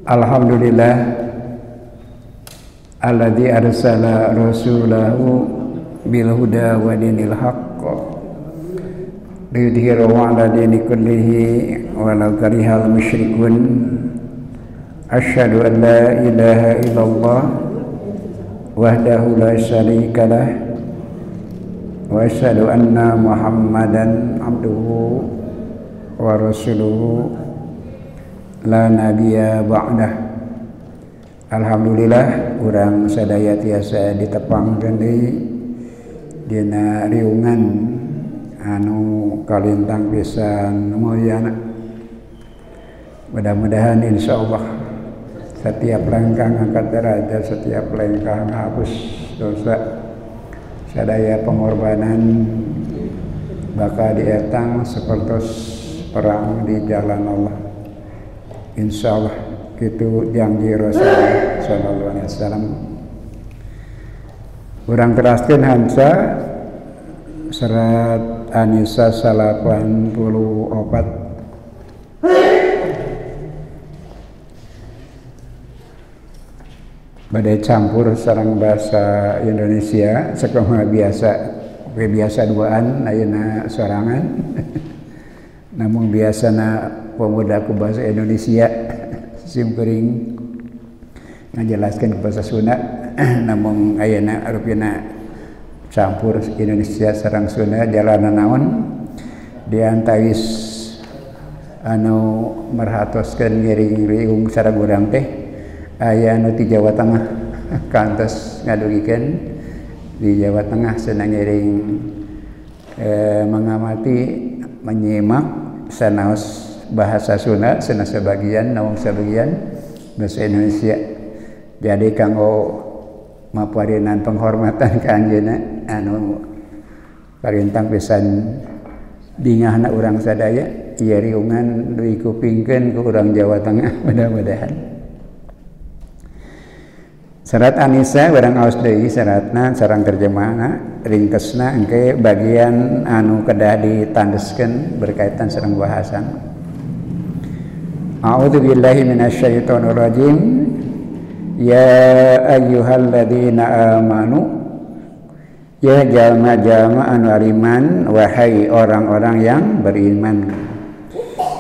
Alhamdulillah alladzi arsala rasulahu bil huda wa dinil haqq liyudhhirahu 'ala dini kullihi walau karihal musyrikun. Asyhadu an la ilaha illallah wahdahu la syarikalah wa asyhadu anna Muhammadan abduhu wa rasuluhu la nabiyya ba'dah. Alhamdulillah urang sadaya tiasa ditepangkeun deui dina riungan anu kalintang pisan mulyana. Mudah-mudahan insyaallah setiap langkah ngangkat derajat, setiap langkah ngapus dosa, sadaya pengorbanan bakal dietang sapertos perang di jalan Allah. Insyaallah kitu janji Rasulullah sallallahu alaihi wasallam. Urang teraskeun hansa serat An-Nisa 84 badai campur sareng bahasa Indonesia sakumaha biasa duaan ayeuna sorangan. Namun biasana pemuda ku bahasa Indonesia simkuring ngajelaskeun ke bahasa Sunda. Namun ayeuna rupina campur Indonesia sareng Sunda jalanan naon diantawis anu merhatoskeun ngiring riung sareng urang teh aya anu ti Jawa Tengah kantos ngadugikeun di Jawa Tengah senang ngiring mengamati menyimak sanaos bahasa Sunda sana sebagian namun sebagian bahasa Indonesia. Jadi kanggo maparinan penghormatan ka anjeunna anu parintang pisan dingahna urang sadaya ieu riungan deui kupingkeun ku urang Jawa Tengah mudah-mudahan. Serat An-Nisa barang aos deui seratna sareng terjemahna ringkesna engke bagian anu kedah ditandeskeun berkaitan sareng bahasan. A'udzubillahi minasyaitonir rajim. Ya ayyuhalladzina amanu, ya jalma-jalma anu ariman, wahai orang-orang yang beriman.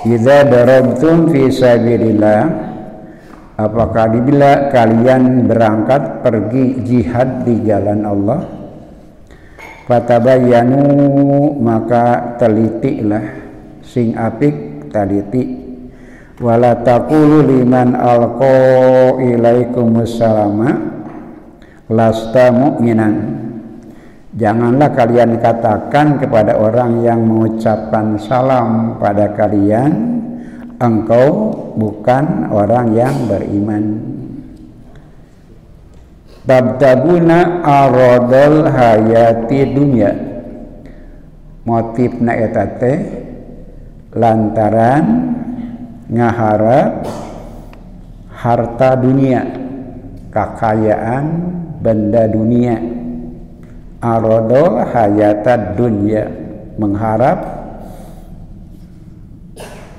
Idza darabtum fi sabilillah, apakah bila kalian berangkat pergi jihad di jalan Allah, fatabayyanu maka telitilah sing apik taliti, wala taqulu liman alqa ilaikumussalama lasta mu'minan. Janganlah kalian katakan kepada orang yang mengucapkan salam pada kalian, engkau bukan orang yang beriman. Tabtaguna aradal hayati dunya, motifna eta teh lantaran ngaharap harta dunia, kekayaan benda dunia. Aradal hayatad dunya, mengharap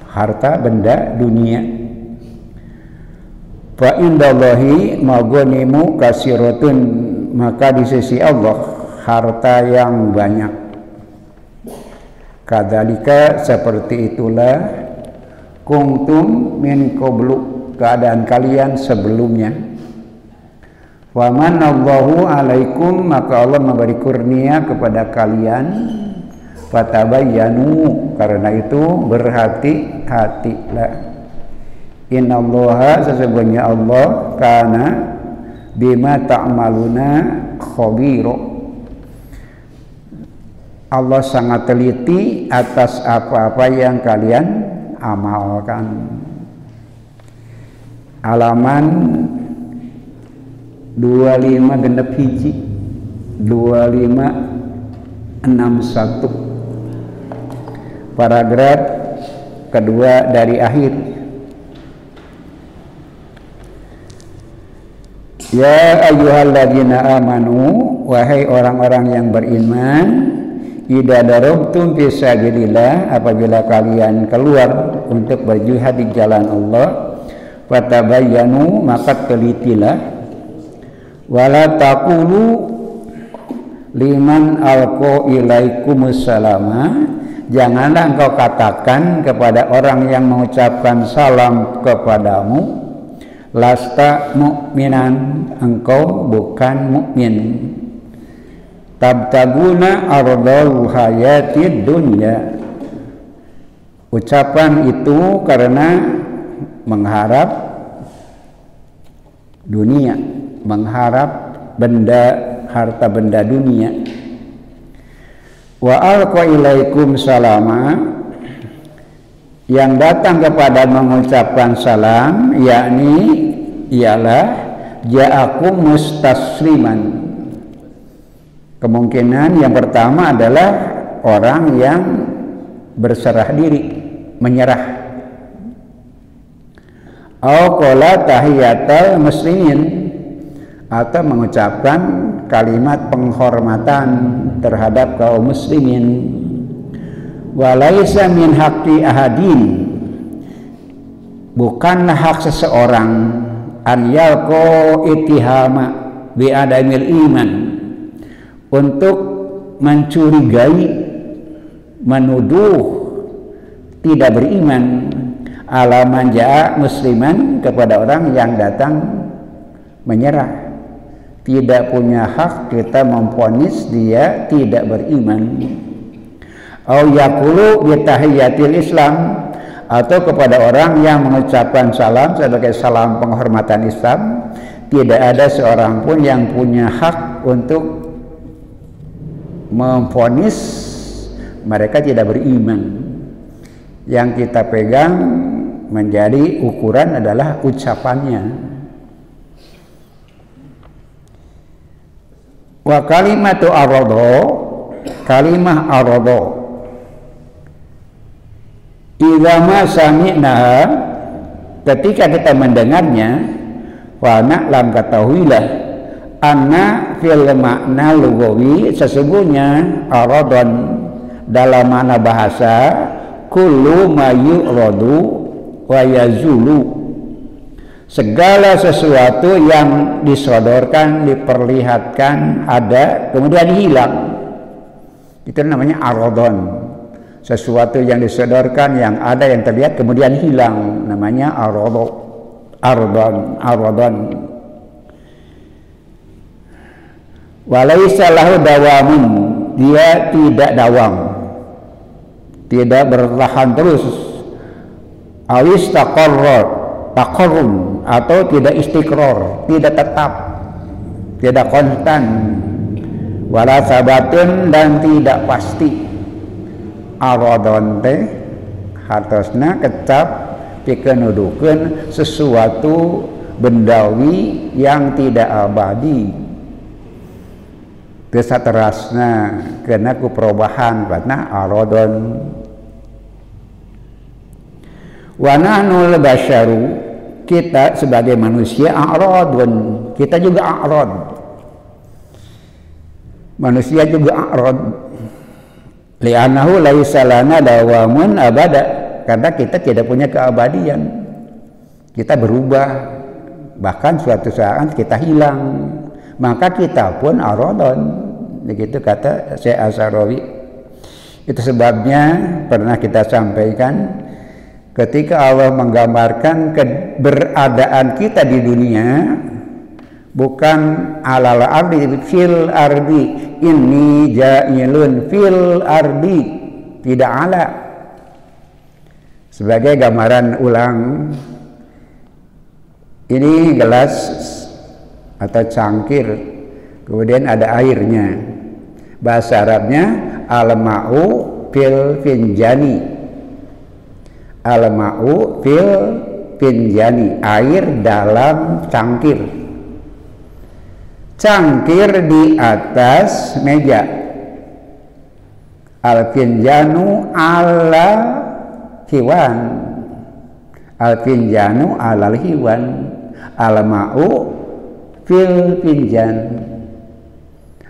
harta benda dunia. Fa indallahi maghanimu kasiratun, maka di sisi Allah harta yang banyak. Kadzalika seperti itulah kuntum min qablu, keadaan kalian sebelumnya. Wa manallahu alaikum, maka Allah memberi kurnia kepada kalian. Fatabayyanu, karena itu berhati-hatilah. Innallaha, sesungguhnya Allah, kana bima ta'maluna khabira, Allah sangat teliti atas apa-apa yang kalian amalkan. Halaman 25 genep hiji 2561 paragraf kedua dari akhir. Ya ayyuhalladzina amanu, wahai orang-orang yang beriman, idza darabtum fi sabilillah, apabila kalian keluar untuk berjihad di jalan Allah, fatabayyanu maka telitilah, wala taqulu liman alqa ilaikumus salama, janganlah engkau katakan kepada orang yang mengucapkan salam kepadamu, lasta mu'minan, engkau bukan mukmin. Tabtaguna ardal hayatid dunya, ucapan itu karena mengharap dunia, mengharap harta benda dunia. Wa alqa ilaikum salama, yang datang kepada mengucapkan salam yakni ialah ja'akum mustasliman. Kemungkinan yang pertama adalah orang yang berserah diri, menyerah. Au qala tahiyatal muslimin, atau mengucapkan kalimat penghormatan terhadap kaum muslimin. Walaisa min haqqi ahadin, bukanlah hak seseorang an yalqa ittihama bi adamil iman, untuk mencurigai, menuduh tidak beriman, alaman ja'a musliman, kepada orang yang datang menyerah. Tidak punya hak kita memvonis dia tidak beriman. Au yaqulu bi tahiyatil Islam, atau kepada orang yang mengucapkan salam sebagai salam penghormatan Islam. Tidak ada seorang pun yang punya hak untuk memvonis mereka tidak beriman. Yang kita pegang menjadi ukuran adalah ucapannya. Wa kalimatu arado, kalimah arado, idza ma sami'naha, ketika kita mendengarnya, wa na'lam, ketahuilah, anna fil makna lugawi, sesungguhnya aradon dalam makna bahasa kullu ma yu'radu wa yazulu, segala sesuatu yang disodorkan, diperlihatkan, ada kemudian hilang, itu namanya aradon. Sesuatu yang disodorkan, yang ada, yang terlihat kemudian hilang, namanya aradon. Walaisa lahu dawamun, dia tidak dawam, tidak bertahan terus. Awis taqarrun, atau tidak istiqrar, tidak tetap, tidak konstan. Wala sabatun, dan tidak pasti. Aradon teh hartosna kecap pikenudukeun sesuatu bendawi yang tidak abadi. Geus saterasna kena ku perubahan batna aradon. Wa nahnu al-basyaru, kita sebagai manusia a'radun, kita juga a'rad. Manusia juga a'rad. Li'annahu laisa lana dawamun abada, karena kita tidak punya keabadian. Kita berubah, bahkan suatu saat kita hilang. Maka kita pun aradon, begitu kata Syekh Asarawi. Itu sebabnya pernah kita sampaikan, ketika Allah menggambarkan keberadaan kita di dunia, bukan alal ardi, fil ardi, inni ja'ilun fil ardi, tidak ala. Sebagai gambaran ulang, ini gelas atau cangkir, kemudian ada airnya. Bahasa Arabnya al-ma'u fil finjani, al-ma'u fil finjani, air dalam cangkir. Cangkir di atas meja, al-finjanu ala hiwan, al-finjanu alal hiwan, al-ma'u fil finjan,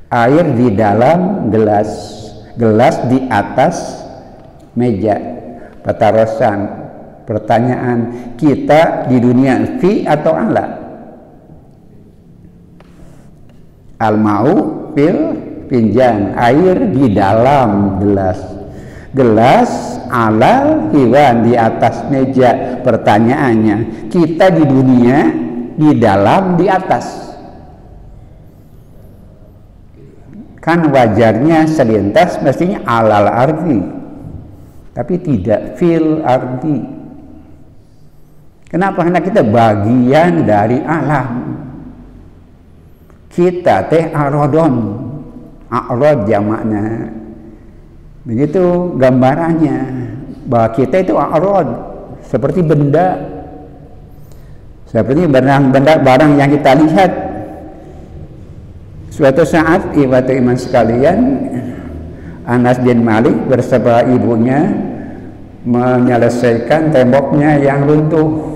air di dalam gelas, gelas di atas meja, patarosan, Pertanyaan, kita di dunia fi atau ala? Al-ma'u fil finjan, air di dalam gelas. Gelas alal hiwan, di atas meja. Pertanyaannya, kita di dunia di dalam, di atas. Kan wajarnya selintas mestinya alal ardi, tapi tidak fil ardi. Kenapa? Karena kita bagian dari alam. Kita teh arodon, arod jamaknya. Begitu gambarannya, bahwa kita itu arod, seperti benda, seperti barang yang kita lihat. Suatu saat, ibadah iman sekalian, Anas bin Malik bersama ibunya menyelesaikan temboknya yang runtuh.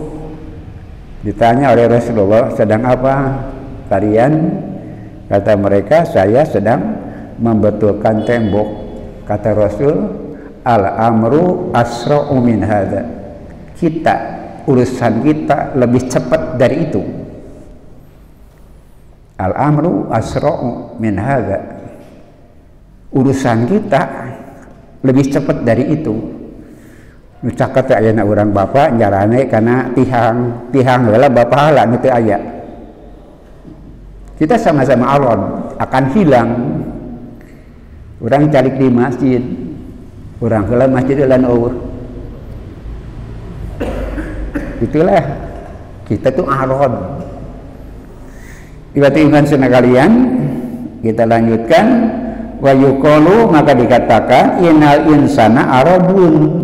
Ditanya oleh Rasulullah, sedang apa kalian? Kata mereka, saya sedang membetulkan tembok. Kata Rasul, al-amru asra'u min hadza. Kita, urusan kita lebih cepat dari itu. Al-amru asra'u min hadza. Urusan kita lebih cepat dari itu. Nucakat ayana orang bapak jarane karena tihang adalah bapak hala itu ayat. Kita sama-sama alon akan hilang. Orang cari di masjid, orang kelam masjid lan awur. Itulah kita tuh alon. Ibadah sunnah kalian, kita lanjutkan. Wa yuqalu, maka dikatakan innal insana aradun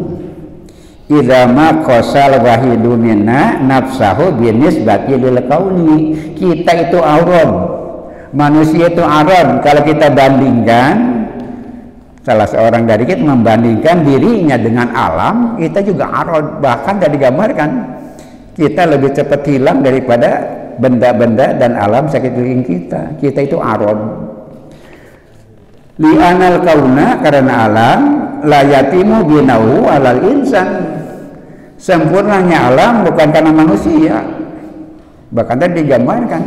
idza ma qasal wahidu minna nafsahu binisbati lil kauni. Kita itu arad, manusia itu arad. Kalau kita bandingkan, salah seorang dari kita membandingkan dirinya dengan alam, kita juga arad. Bahkan tadi digambarkan kita lebih cepat hilang daripada benda-benda dan alam sekeliling kita. Kita itu arad. Li'anal kauna, karena alam la yatimu binahu alal insan. Sempurnanya alam bukan karena manusia. Bahkan tadi digambarkan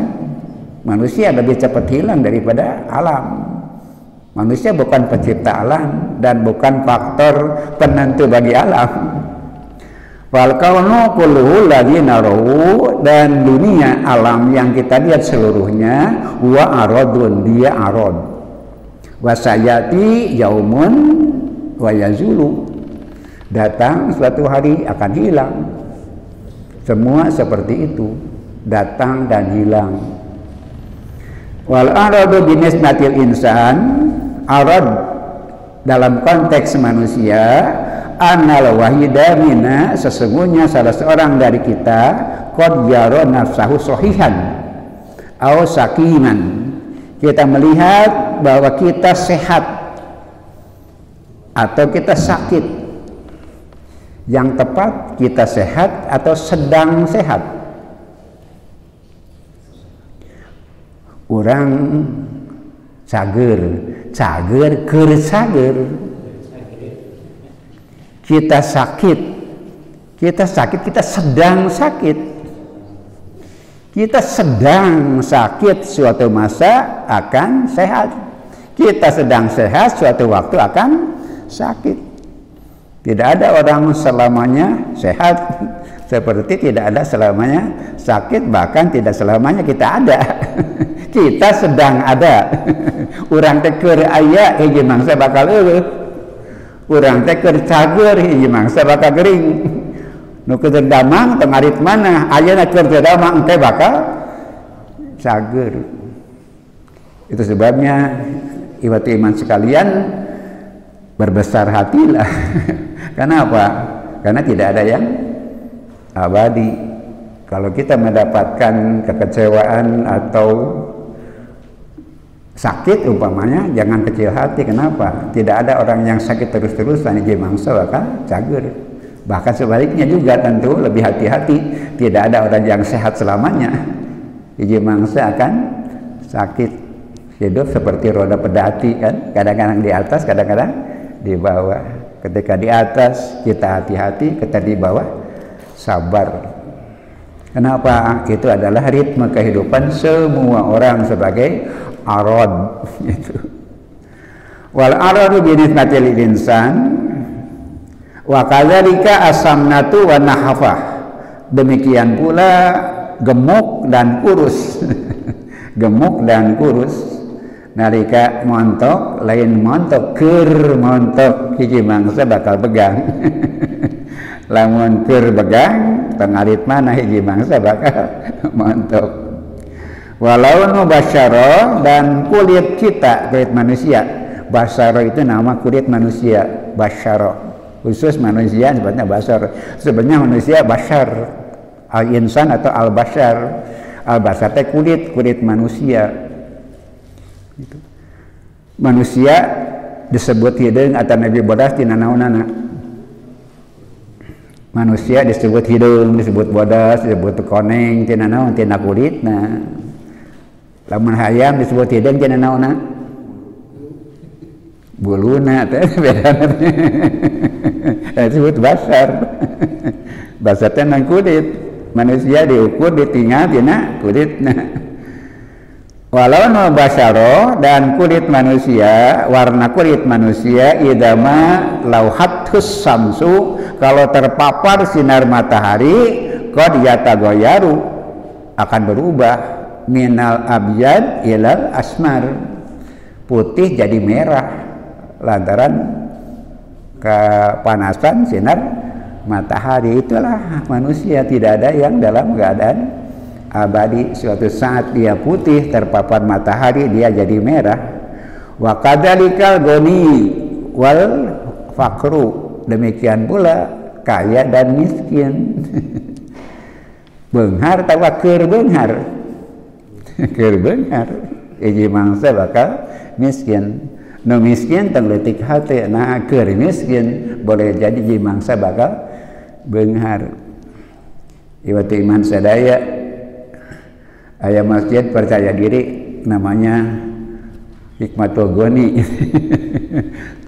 manusia lebih cepat hilang daripada alam. Manusia bukan pencipta alam dan bukan faktor penentu bagi alam. Wal kaunu kulluhu ladzi narahu, dan dunia alam yang kita lihat seluruhnya huwa aradun, dia arad. Wasayati yaumun wa yazulu, datang suatu hari akan hilang. Semua seperti itu, datang dan hilang. Wal aradu binisbatil insan, arad dalam konteks manusia, annal wahida mina, sesungguhnya salah seorang dari kita qad yara nafsahu sahihan au sakiman. Kita melihat bahwa kita sehat atau kita sakit. Yang tepat, kita sehat atau sedang sehat. Orang cager keur cager. Kita sakit, kita sedang sakit. Kita sedang sakit, suatu masa akan sehat. Kita sedang sehat, suatu waktu akan sakit. Tidak ada orang selamanya sehat, seperti tidak ada selamanya sakit, bahkan tidak selamanya kita ada. Kita sedang ada. Urang teh keur aya hiji mangsa bakal eueuh. Urang teh keur cager hiji mangsa bakal gering. Nu keur damang teu ngarit mana, ayeuna keur teu damang teh bakal cager. Itu sebabnya ibadah iman sekalian, berbesar hatilah. Kenapa? Karena tidak ada yang abadi. Kalau kita mendapatkan kekecewaan atau sakit umpamanya, jangan kecil hati. Kenapa? Tidak ada orang yang sakit terus-terusan, hiji mangsa bakal cager. Bahkan sebaliknya juga tentu lebih hati-hati. Tidak ada orang yang sehat selamanya. Hiji mangsa akan sakit. Hidup seperti roda pedati kan, kadang-kadang di atas, kadang-kadang di bawah. Ketika di atas kita hati-hati, ketika di bawah sabar. Kenapa? Itu adalah ritme kehidupan semua orang sebagai arad gitu. Wal aradu binisbati lil insan wa kadzalika asamnatu wa nahafah. Demikian pula gemuk dan kurus. Gemuk dan kurus. Nalika montok lain montok keur montok hiji mangsa bakal pegang. Lamun keur begang tengarit mana hiji mangsa bakal montok. Walau nu basyara dan kulit kita, kulit manusia. Basyara itu nama kulit manusia, basyara. Khusus manusia sebetulnya basyar. Sebenarnya manusia basyar, al-insan atau al-basyar. Al-basyar teh kulit manusia. Gitu. Manusia disebut hidung atau nabi bodas tina naonana. Manusia disebut hidung, disebut bodas, disebut koneng tina naon tina kulitna. Lamun hayam disebut hidung tina naonna? Buluna teh bedana. Disebut basar. Basar teh nang kulit. Manusia diukur ditinggal tina kulitna. Walau no basyaro dan kulit manusia, warna kulit manusia idama lauhatus samsu, kalau terpapar sinar matahari qad yatagoyaru akan berubah minal abyad ilal asmar, putih jadi merah lantaran kepanasan sinar matahari. Itulah manusia, tidak ada yang dalam keadaan abadi. Suatu saat dia putih terpapar matahari dia jadi merah. Wa kadzalikal goni wal fakru, demikian pula kaya dan miskin. Beunghar tawa keur beunghar. Keur beunghar hiji mangsa bakal miskin. Nu miskin teu leutik hate, nah keur miskin boleh jadi hiji mangsa bakal beunghar. Ieu iman sadaya. Aya masjid percaya diri namanya Hikmatul Goni.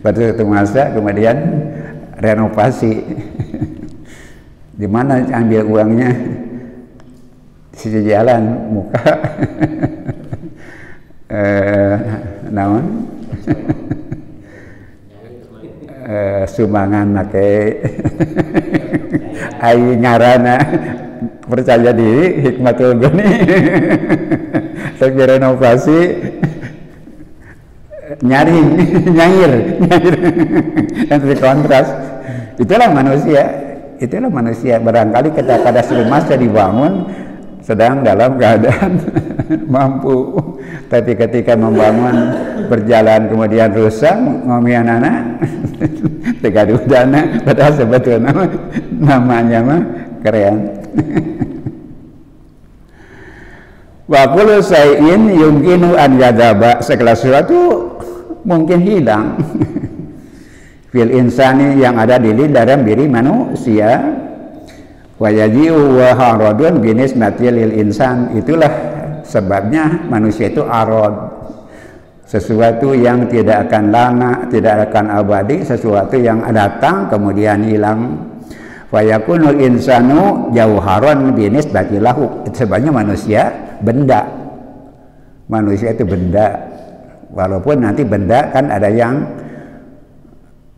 Pada suatu masa kemudian renovasi. Di mana ambil uangnya? Di sisi jalan muka. Naon? Sumbangan make ai ngarana percaya diri Hikmatul Goni. Tapi renovasi nyaring nyair yang kontras. Itulah manusia barangkali kita pada suatu masa dibangun sedang dalam keadaan mampu, tapi ketika membangun berjalan kemudian rusak ngomian anak tegaduh dana, padahal sebetulnya namanya mah keren. Wa kullu shay'in yumkinu an yadaba, segala sesuatu mungkin hilang. Fil insani, yang ada di dalam diri manusia. Wa yaji'u wa haradun binisbati lil insan, itulah sebabnya manusia itu arad, sesuatu yang tidak akan lama, tidak akan abadi, sesuatu yang datang kemudian hilang. Wa yakunul insanu jauharon binisbati lahu, sebabnya manusia benda. Manusia itu benda, walaupun nanti benda kan ada yang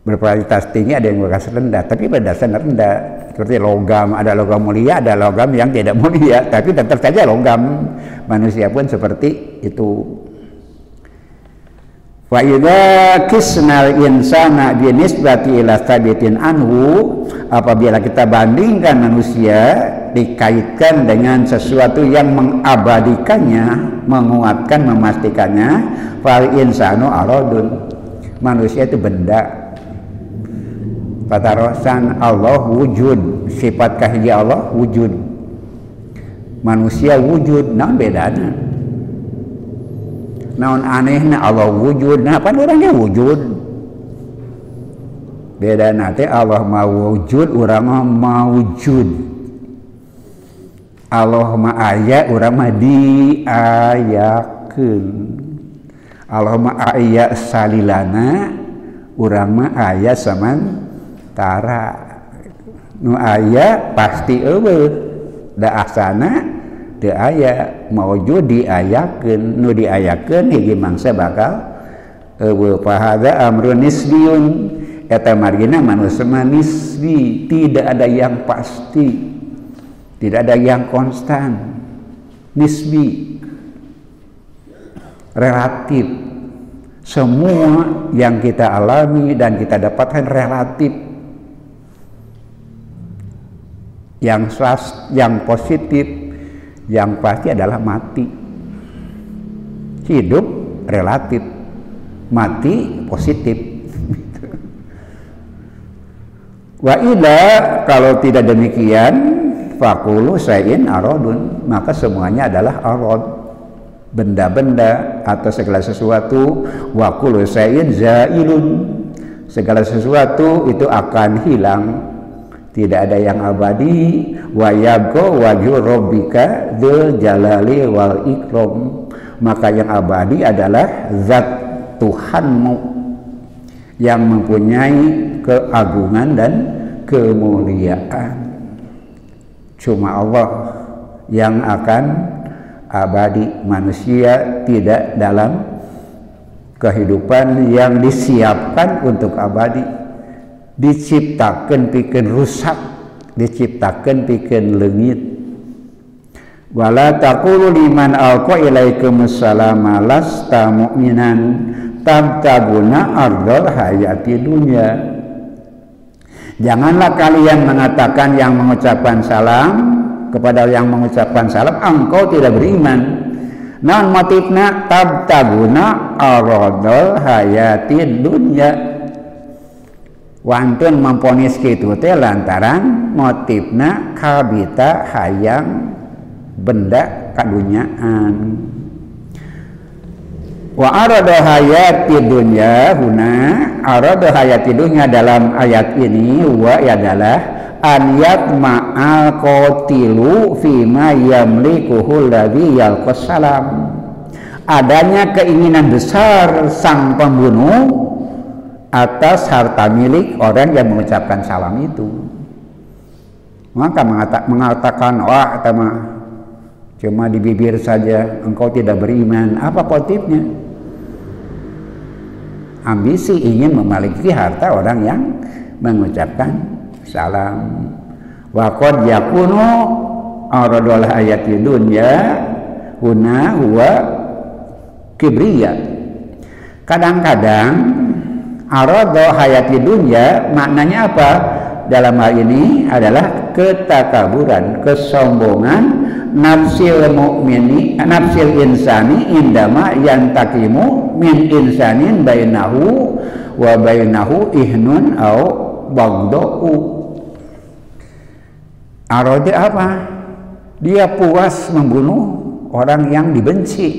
berkualitas tinggi, ada yang berkualitas rendah, tapi berdasar rendah. Seperti logam, ada logam mulia, ada logam yang tidak mulia, tapi tetap saja logam. Manusia pun seperti itu. Wa idza kisnal insana binisbati ila thabitin anhu, apabila kita bandingkan manusia dikaitkan dengan sesuatu yang mengabadikannya, menguatkan, memastikannya, fal insanu aradun, manusia itu benda. Patarosan Allah wujud, sifat kahiji Allah wujud, manusia wujud, naon bedana? Naon anehna Allah wujud, nah apa orangnya wujud? Beda nanti Allah mau wujud, orang mau wujud. Allah ma aya, orang ma diayakeun. Allah ma aya salilana, orang ma aya samantara. Nu aya pasti eueuh, da asana teu aya, maujud diayakeun, nu diayakeun hiji mangsa bakal eueuh. Fa hadza amrun nisbiyun, eta margina manusia nisbi, tidak ada yang pasti, tidak ada yang konstan, nisbi, relatif. Semua yang kita alami dan kita dapatkan relatif. Yang positif, yang pasti adalah mati. Hidup relatif, mati positif. Wa ila, kalau tidak demikian, faqulu syai'in aradun, maka semuanya adalah arad, benda-benda atau segala sesuatu. Wa kullu syai'in zailun, segala sesuatu itu akan hilang, tidak ada yang abadi. Wa yabqa wajhu rabbika dzul jalali wal ikram, maka yang abadi adalah zat Tuhanmu yang mempunyai keagungan dan kemuliaan. Cuma Allah yang akan abadi, manusia tidak dalam kehidupan yang disiapkan untuk abadi, diciptakan pikeun rusak, diciptakan pikeun leungit. Wala taqulu liman alqa ilaikumus salama lasta mu'minan tabtaguna ardal hayati dunya. Janganlah kalian mengatakan yang mengucapkan salam kepada yang mengucapkan salam engkau tidak beriman. Naon motifna tabtaguna ardal hayati dunya. Wantun memponis kitu teh lantaran motifna kabita hayang benda kadunyaan. Wa arada hayati dunya huna, arada hayati dunya dalam ayat ini wa adalah an yatma'al qatilu fima yamlikuhu alladhi yalqas salam, adanya keinginan besar sang pembunuh atas harta milik orang yang mengucapkan salam itu. Maka mengatakan wah mah cuma di bibir saja, engkau tidak beriman. Apa motifnya? Ambisi ingin memiliki harta orang yang mengucapkan salam. Wa qad yakunu aradul hayati dunya huna huwa kibriya. Kadang-kadang arada hayati dunya maknanya apa? Dalam hal ini adalah ketakaburan, kesombongan nafsil mu'mini, nafsil insani indama yantakimu min insanin bainahu wa bainahu ihnun au bagda'u. Arada apa? Dia puas membunuh orang yang dibenci.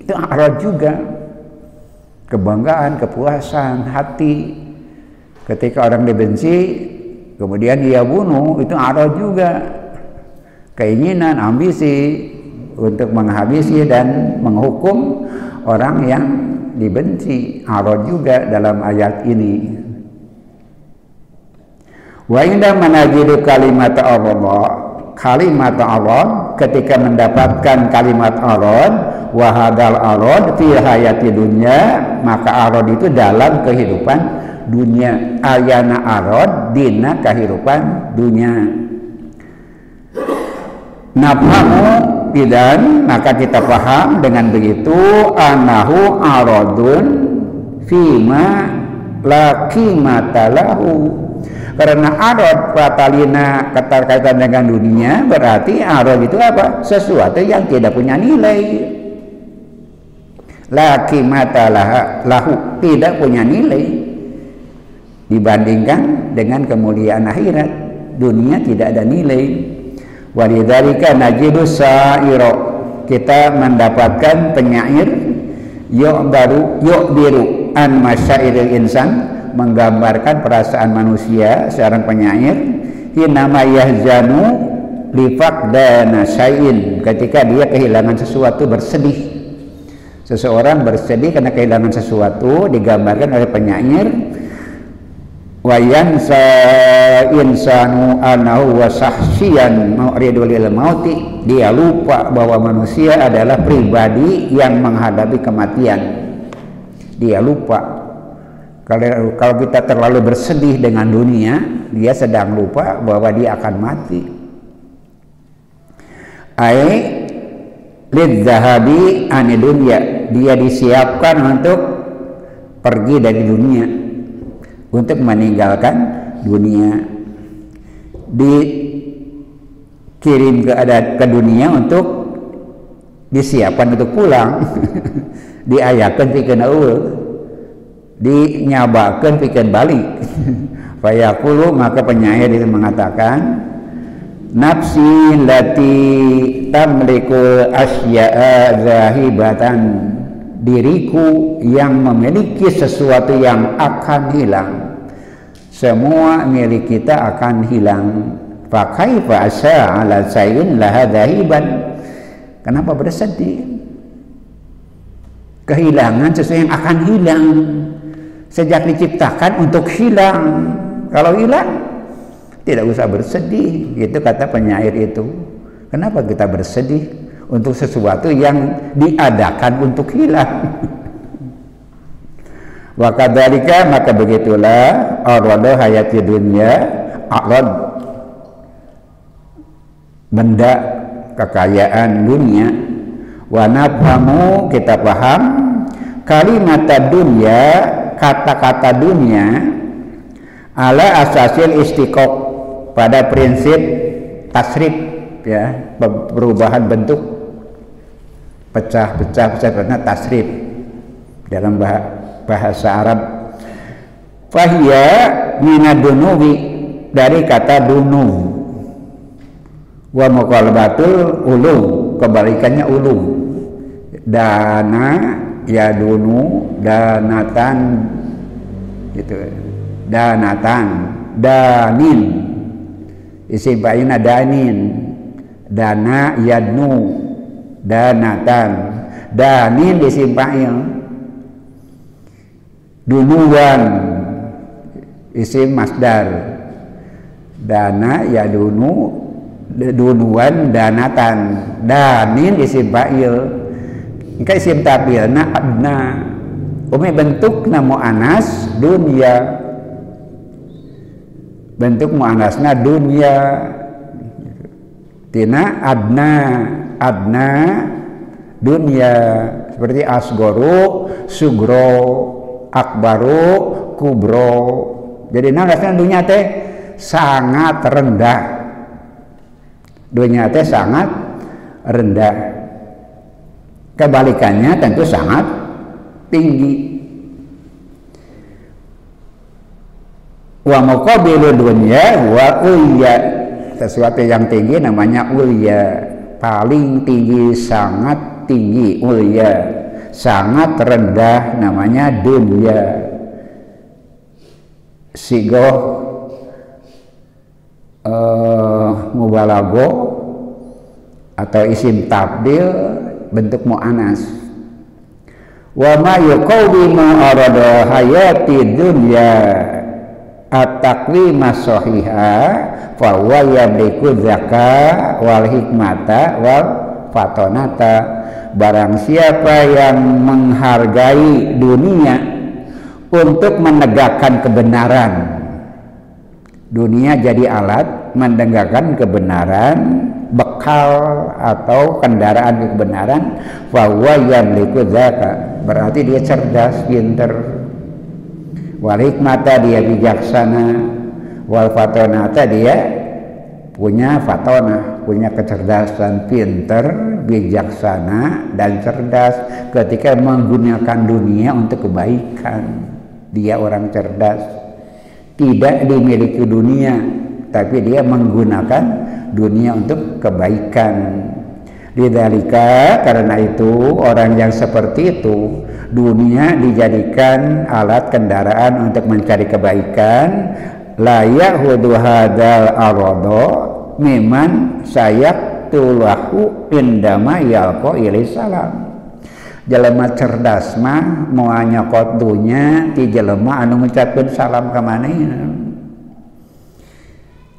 Itu arad juga. Kebanggaan, kepuasan hati ketika orang dibenci kemudian dia bunuh, itu ada juga keinginan, ambisi untuk menghabisi dan menghukum orang yang dibenci. Ada juga dalam ayat ini. Wa inda manajidu kalimat Allah, kalimat Allah, ketika mendapatkan kalimat arad, wahadal arad fi hayati dunya, maka arad itu dalam kehidupan dunia. Ayana arad dina kehidupan dunia. Nafhamu bidan, maka kita paham dengan begitu anahu aradun fima la qimata lahu. Karena arad pratalina keterkaitan dengan dunia, berarti arad itu apa? Sesuatu yang tidak punya nilai. La qimata lahu, tidak punya nilai dibandingkan dengan kemuliaan akhirat. Dunia tidak ada nilai. Walidzalika najidu sa'ira, kita mendapatkan penyair yu'biru an masyairil insan, menggambarkan perasaan manusia. Seorang penyair hinama yahzanu li faqdana syai'in, ketika dia kehilangan sesuatu, bersedih. Seseorang bersedih karena kehilangan sesuatu, digambarkan oleh penyair wa yansa insanu anahu wa sahsyian mu'ridul lil mauti, dia lupa bahwa manusia adalah pribadi yang menghadapi kematian. Dia lupa. Kalau kita terlalu bersedih dengan dunia, dia sedang lupa bahwa dia akan mati. Ai lidzahabi ani dunya, dia disiapkan untuk pergi dari dunia, untuk meninggalkan dunia, dikirim ke dunia untuk disiapkan untuk pulang. Diayakeun pikeun eueuh, dinyabakeun pikeun balik. Fayaqulu, maka penyair itu mengatakan, nafsi lati tamliku asya'a zahibatan, diriku yang memiliki sesuatu yang akan hilang. Semua milik kita akan hilang. Fa kaifa asa ala sayin laha zahiban, kenapa bersedih? Kehilangan sesuatu yang akan hilang, sejak diciptakan untuk hilang. Kalau hilang tidak usah bersedih, gitu kata penyair itu. Kenapa kita bersedih untuk sesuatu yang diadakan untuk hilang? Wa kadzalika, maka begitulah arada hayati dunya, arad benda kekayaan dunia. Wa nafhamu, kita paham kalimat dunya, kata-kata dunia, ala asasil istiqaq, pada prinsip tasrif, ya, perubahan bentuk, pecah-pecah karena tasrif dalam bahasa Arab. Fahiya minadunuwi, dari kata dunu. Wa muqalabatul ulu, kebalikannya ulu. Dana yadunu, danatan, gitu. Danatan, danin, isim fa'ilna danin, dana yadnu, danatan, danin isim fa'il, dunuwan isim masdar, dana yadunu, dunuwan danatan, danin isim fa'il. Engka isim tabirna adna, umi bentukna mu'anas dunya, bentuk mu'anasna dunya, tina adna dunya, seperti asgoro, sugro, akbaru, kubro. Jadi nangasna dunya teh sangat rendah, dunya teh sangat rendah. Kebalikannya tentu sangat tinggi. Wa muqabilu dunya wa ulya, sesuatu yang tinggi namanya ulya, paling tinggi, sangat tinggi. Ulya, sangat rendah namanya dunya. Sigoh mubalago atau isim tabdil, bentuk mu'anas. Wa ma yuqawimu arada hayati dunya at-taqwima sahiha fa huwa yamliku dzaka wal hikmata wal fatonata. Barang siapa yang menghargai dunia untuk menegakkan kebenaran, dunia jadi alat menegakkan kebenaran, bekal atau kendaraan kebenaran, fa huwa yamliku dzaka, berarti dia cerdas, pinter. Wal hikmata, dia bijaksana. Wal fatonata, dia punya fatonah, punya kecerdasan, pinter, bijaksana, dan cerdas ketika menggunakan dunia untuk kebaikan. Dia orang cerdas, tidak dimiliki dunia, tapi dia menggunakan dunia untuk kebaikan. Lidzalika, karena itu orang yang seperti itu, dunia dijadikan alat kendaraan untuk mencari kebaikan. La yahudu hadzal arada miman sayaqtulahu indama yalqa ilaihi salam. Jelema cerdas mah moal nyokot dunya ti jelema anu ngucapkeun salam ka manehna.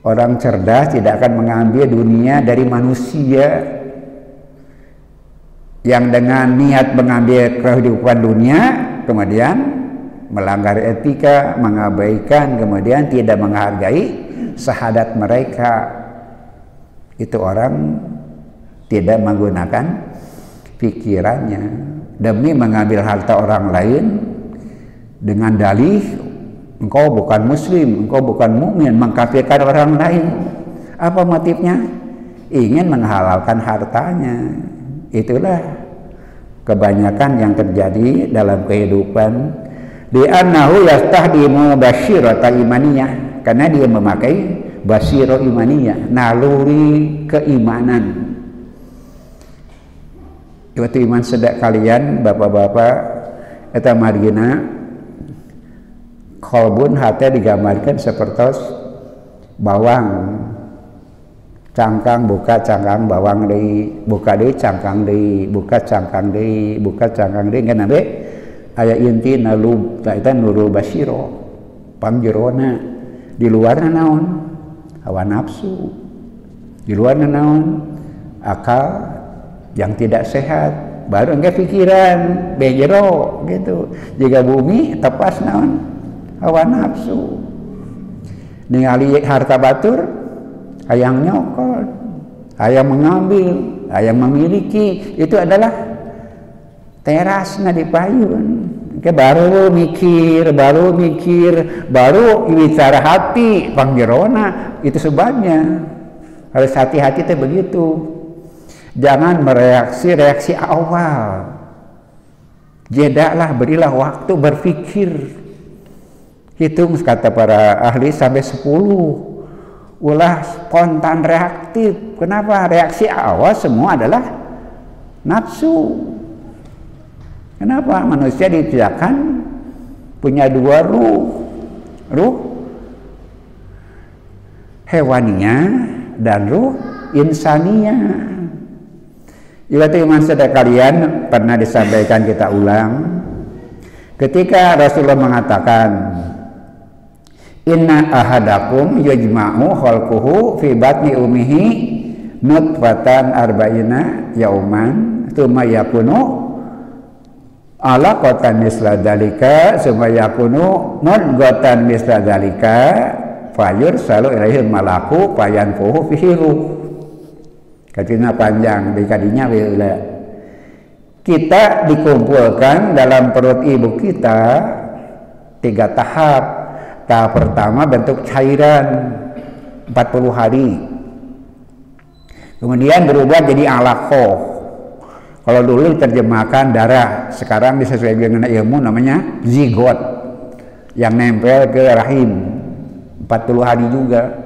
Orang cerdas tidak akan mengambil dunia dari manusia yang dengan niat mengambil kehidupan dunia kemudian melanggar etika, mengabaikan, kemudian tidak menghargai syahadat mereka. Itu orang tidak menggunakan pikirannya demi mengambil harta orang lain dengan dalih engkau bukan muslim, engkau bukan mukmin, mengkafirkan orang lain. Apa motifnya? Ingin menghalalkan hartanya. Itulah kebanyakan yang terjadi dalam kehidupan. Di annahu yastahdimu basyirata imaniyah, karena dia memakai basyirah imaniyah, naluri keimanan. Waktu iman sedak kalian bapak-bapak eta margina kolbun hati digambarkan seperti bawang, cangkang buka cangkang bawang deui, buka deui cangkang deui, buka cangkang deui, buka cangkang deui kan nabe aya inti nalub eta nurul basyiro pangjerona. Di luarna naon? Hawa nafsu. Di luarna naon? Akal yang tidak sehat, baru enggak pikiran bejero gitu. Jika bumi tepas naon? Hawa nafsu. Ningali harta batur hayang nyokot, hayang mengambil, hayang memiliki, itu adalah terasna dipayun. Ke baru mikir, baru bicara hati pangjerona. Itu sebabnya harus hati-hati teh begitu. Jangan reaksi awal. Jedaklah, berilah waktu berpikir. Hitung kata para ahli sampai 10. Ulah spontan reaktif. Kenapa? Reaksi awal semua adalah nafsu. Kenapa? Manusia diciptakan punya dua ruh hewaniyah dan ruh insaniyah. Juga iman saudara kalian pernah disampaikan, kita ulang. Ketika Rasulullah mengatakan, inna ahadakum yajma'u khalquhu fi batni ummihi nutfatan arba'ina yauman tsumma yakunu alaqatan misla dzalika tsumma yakunu mudghatan misla dzalika fayursalu ilaihi malaku fayanfuhu fihi ruh. Katina panjang di kadinya wila. Kita dikumpulkan dalam perut ibu kita 3 tahap. Tahap pertama bentuk cairan 40 hari. Kemudian berubah jadi alaqah. Kalau dulu diterjemahkan darah, sekarang disesuaikan dengan ilmu namanya zigot yang nempel ke rahim 40 hari juga.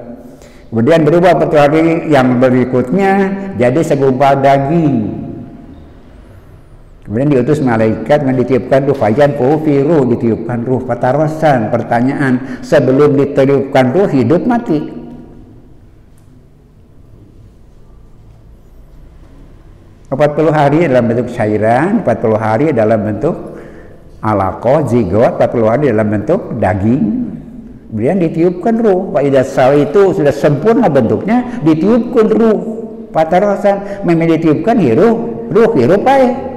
Kemudian berubah 40 hari yang berikutnya jadi segumpal daging. Kemudian diutus malaikat dan ditiupkan ruh, fajan fi ruh, ditiupkan ruh. Patarosan, pertanyaan, sebelum ditiupkan ruh hidup mati? Empat 40 hari dalam bentuk cairan, 40 hari dalam bentuk alaqah, zigot, 40 hari dalam bentuk daging. Kemudian ditiupkan ruh. Pak Idasal itu sudah sempurna bentuknya, ditiupkan ruh. Patarosan, memang ditiupkan ruh hirup aja.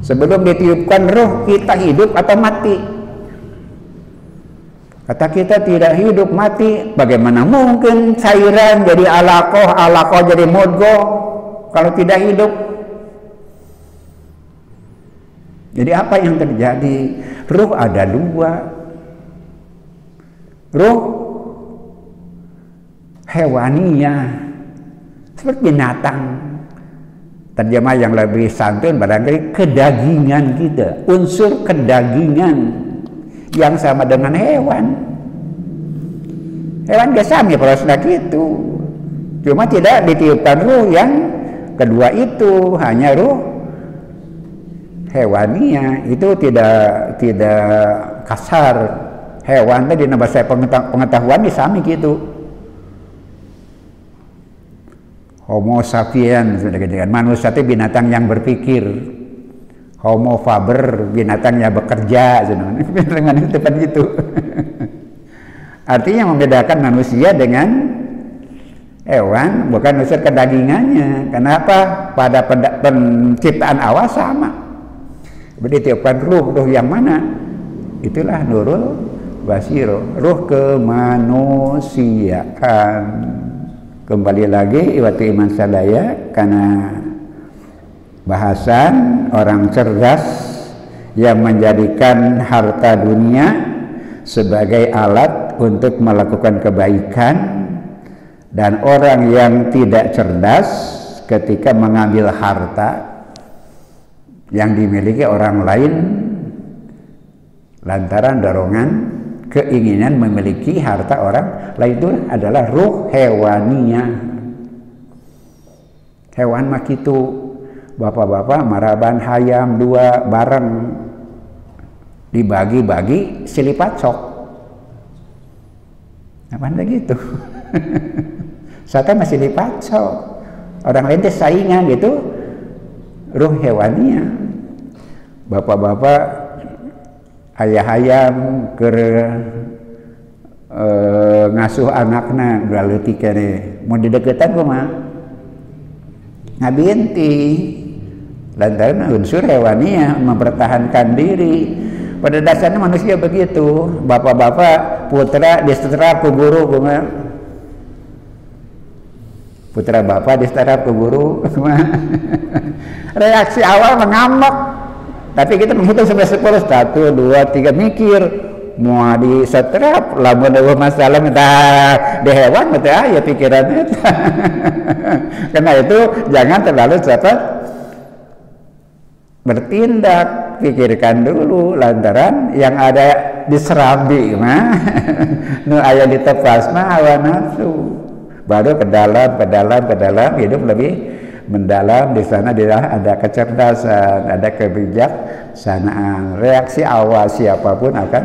Sebelum ditiupkan ruh, kita hidup atau mati? Kata kita tidak hidup, mati. Bagaimana mungkin cairan jadi alaqah jadi mudghah kalau tidak hidup? Jadi apa yang terjadi? Ruh ada 2. Ruh hewaniyah seperti binatang. Terjemah yang lebih santun barangkali kedagingan kita, unsur kedagingan yang sama dengan hewan. Hewan biasanya prosesnya gitu, cuma tidak ditiupkan ruh yang kedua itu, hanya ruh hewaniyah. Itu tidak kasar. Hewan tadi nambah saya pengetahuan di sami gitu. Homo sapiens, manusia itu binatang yang berpikir. Homo faber, binatang yang bekerja, dengan itu kan gitu. Artinya membedakan manusia dengan hewan bukan unsur kedagingannya. Kenapa? Pada penciptaan awal sama. Ditiupkan ruh yang mana? Itulah nurul basiro, ruh kemanusiaan. Kembali lagi waktu iman sadaya karena bahasan orang cerdas yang menjadikan harta dunia sebagai alat untuk melakukan kebaikan, dan orang yang tidak cerdas ketika mengambil harta yang dimiliki orang lain lantaran dorongan keinginan memiliki harta orang lain, itu adalah ruh hewania. Hewan mah kitu, bapak-bapak maraban hayam dua bareng dibagi-bagi silipat sok. Apa gitu? Saya masih silipat sok. Orang lain teh saingan gitu. Ruh hewania. Bapak-bapak ayah hayam keur ngasuh anakna galeutik kene mau dideketan kumaha ngabinti lantaran unsur hewania mempertahankan diri. Pada dasarnya manusia begitu. Bapak-bapak putra diseterap ke guru kumaha, putra bapak diseterap ke guru reaksi awal mengamuk, tapi kita menghitung sampai 10, 1, 2, 3 mikir mau disetrap lamun ada masalah minta di hewan betul ya pikirannya. Karena itu jangan terlalu cepat bertindak, pikirkan dulu lantaran yang ada di serambi mah nu aya di tepas mah hawa nafsu, baru ke dalam hidup lebih mendalam. Di sana ada kecerdasan, ada kebijaksanaan. Reaksi awal siapapun akan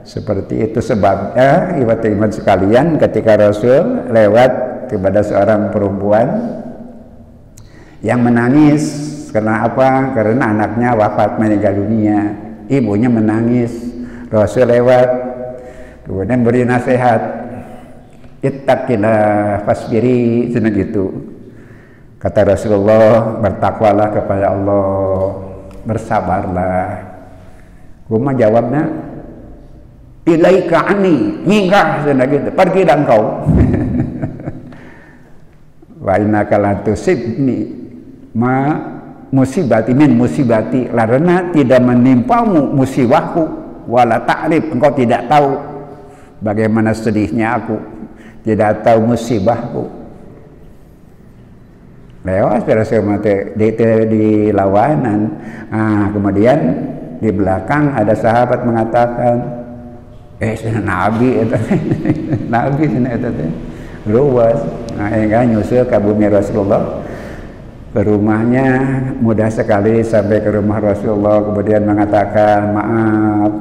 seperti itu. Sebabnya iman sekalian, ketika Rasul lewat kepada seorang perempuan yang menangis. Karena apa? Karena anaknya wafat, meninggal dunia. Ibunya menangis. Rasul lewat, kemudian beri nasihat, ittaqillah fasbiri, cina gitu. Kata Rasulullah, bertakwalah kepada Allah, bersabarlah. Gua jawabnya, ilaika anni, nyingkah, cina gitu. Pergilah engkau. Wa innaka lan tusibni ma musibati min musibati, karena tidak menimpamu musibahku, wala ta'rif, engkau tidak tahu bagaimana sedihnya aku, tidak tahu musibahku. Lewat Rasul mati di lawanan. Kemudian di belakang ada sahabat mengatakan, Nabi itu Nabi itu luas. Enggak nyusul ke bumi Rasulullah, ke rumahnya mudah sekali sampai ke rumah Rasulullah. Kemudian mengatakan, maaf,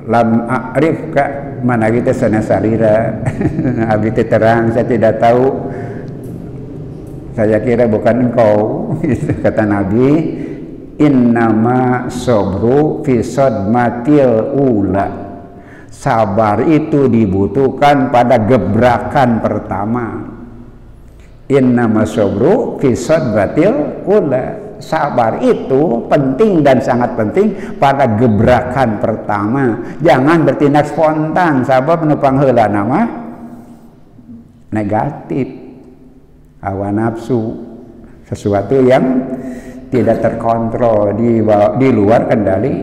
lam a'rif ka mana kita sana salira. Abi terang, saya tidak tahu, saya kira bukan engkau. Kata Nabi, innama sobru fi sodmatil ula, sabar itu dibutuhkan pada gebrakan pertama. Innama sobru fi sodmatil ula, sabar itu penting dan sangat penting pada gebrakan pertama. Jangan bertindak spontan, sabar menupang heula nama negatif, hawa nafsu, sesuatu yang tidak terkontrol, di luar kendali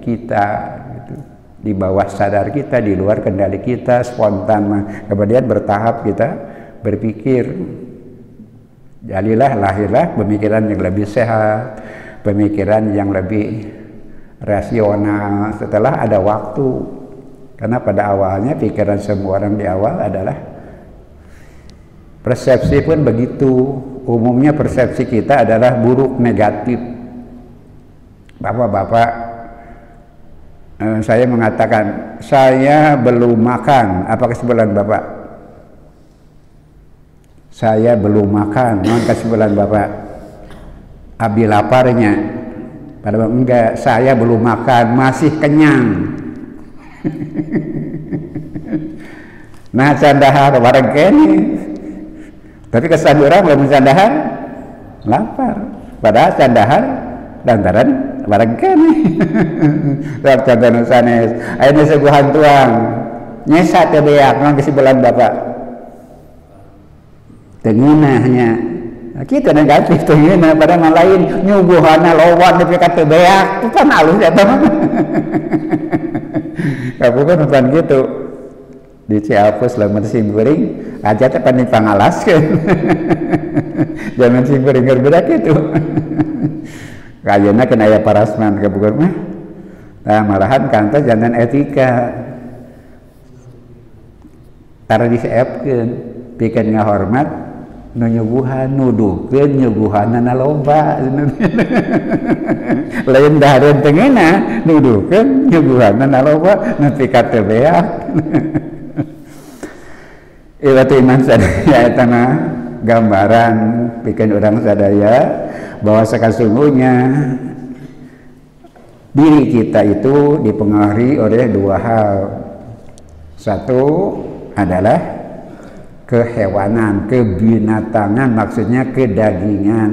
kita, gitu. Di bawah sadar kita, di luar kendali kita, spontan. Kemudian bertahap kita berpikir, jadilah lahirlah pemikiran yang lebih sehat, pemikiran yang lebih rasional setelah ada waktu. Karena pada awalnya pikiran semua orang di awal adalah persepsi pun begitu. Umumnya persepsi kita adalah buruk, negatif. Bapak-bapak, saya mengatakan saya belum makan. Apa kesimpulan Bapak? saya belum makan, non kesimpulan Bapak. Abi laparnya, padahal enggak, saya belum makan, masih kenyang. Nah candahar bareng kene, tapi kesan orang belum candahar lapar, padahal candahar lantaran bareng kene. Sak candahan sanes, ayeuna seguhan tuang, nyesa teh beak non kesimpulan Bapak. Tenginahnya kita negatif tenginah pada yang lain nyuguhana lowan tapi kata beak itu kan halus ya teman. Kamu kan bukan gitu di Ciapus lamun simkuring aja teh pan dipangalaskeun. Jangan simkuring berbeda gitu. Kayana kena aya parasman kabukur mah. Nah malahan kanta jangan etika. Tara diseepkeun pikeun ngahormat nu nyuguhan nuduhkeun nyuguhanana loba. Lain dahareun tengena nuduhkeun nyuguhanana loba nepi ka teu beak. Ieu iman sadaya eta mah gambaran pikeun urang sadaya bahwa sakasungguhnya diri kita itu dipengaruhi oleh dua hal. Satu adalah kehewanan, kebinatangan, maksudnya kedagingan,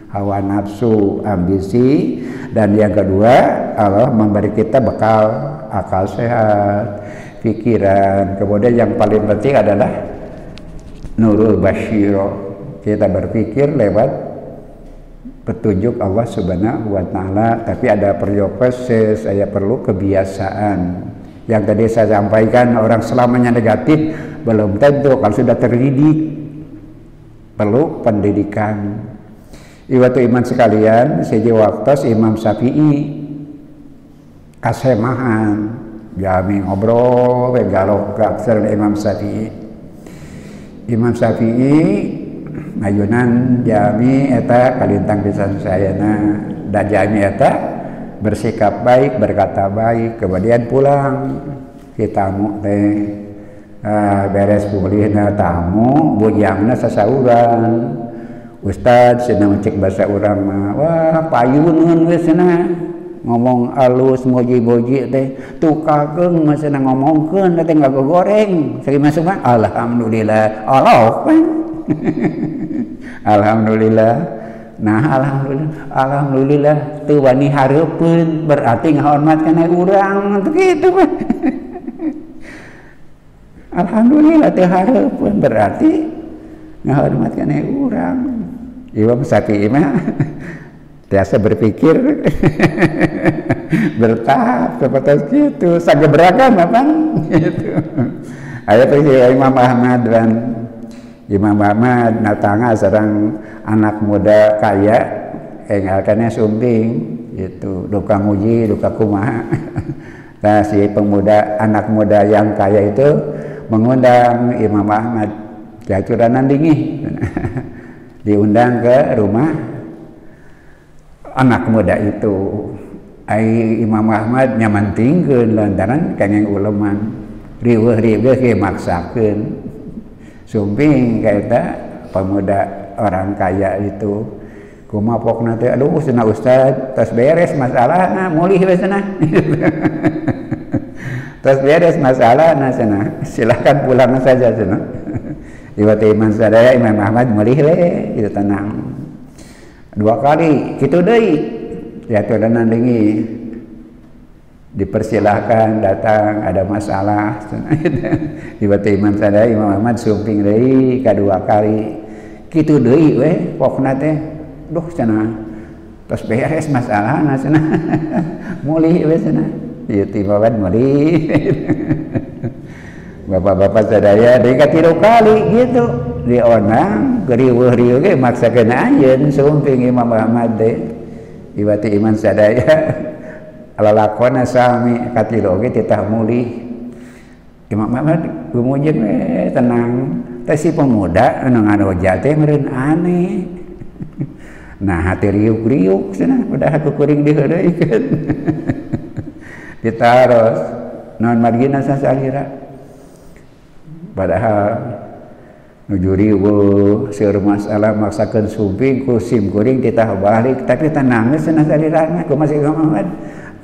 hawa nafsu, ambisi, dan yang kedua Allah memberi kita bekal akal sehat, pikiran. Kemudian yang paling penting adalah nurul basyiro, kita berpikir lewat petunjuk Allah Subhanahu wa Ta'ala. Tapi ada perlu proses, saya perlu kebiasaan. Yang tadi saya sampaikan, orang selamanya negatif belum tentu. Kalau sudah terdidik perlu pendidikan. Iwatu iman sekalian, seje waktos Imam Syafi'i kasemahan jami ngobrol galok ke Imam Syafi'i. Imam Syafi'i ngayunan jami eta kalintang pisan sayana, dan jami eta bersikap baik, berkata baik, kemudian pulang kita tamu teh beres pulihna tamu bujangna sasauran, Ustad cenah cek bahasa urang mah wah payuneun we cenah ngomong alus moji-moji teh tukakeun mah cenah ngomongkeun teh ngagoreng sari masuk mah alhamdulillah Allah alhamdulillah. Nah alhamdulillah teu wani hareupeun berarti ngahormat kana urang teh kitu mah. Alhamdulillah teu hareupeun berarti ngahormat kana urang. Imam Syafi'i mah biasa berpikir bertahap seperti itu, sagebrakan apa gitu. Aya teh Imam Ahmad dan Imam Ahmad natanga sareng anak muda kaya enggalkannya sumping gitu, duka muji duka kumaha. Nah si anak muda yang kaya itu mengundang Imam Ahmad jacuranan dingih diundang ke rumah anak muda itu. Ai Imam Ahmad nyamantingkeun lantaran kenging uleman riweuh-riweuh ge maksakeun sumping kaita pemuda orang kaya itu kumapokna teh aduh cenah Ustad tos beres masalahna mulih we cenah tos beres masalahna cenah silakan pulang saja cenah. Iwat iman sadaya Imam Ahmad mulih we itu tenang 2 kali kitu deui diaturan deui dipersilahkan datang ada masalah iwat iman sadaya Imam Ahmad sumping deui kadua kali kitu deui we pokna teh duh cenah tos beres masalahna cenah mulih we cenah ieu tibawan mulih. Bapak-bapak sadaya deui katilu kali gitu dionang geriweuh-riweuh ge maksakeun ayeun sumping Imam Ahmad teh iwat iman sadaya lalakona sami katilu ge titah mulih. Imam Ahmad gumujeng we tenang teh si pemuda anu ngaroja teh meureun aneh. Nah hati riuk-riuk cenah padahal kuring diheureuykeun. Ditaros naon margina sasalira. Padahal nujuri seueur masalah maksakeun sumping ku sim kuring titah balik tapi tenangnya cenah salirana ku masih Muhammad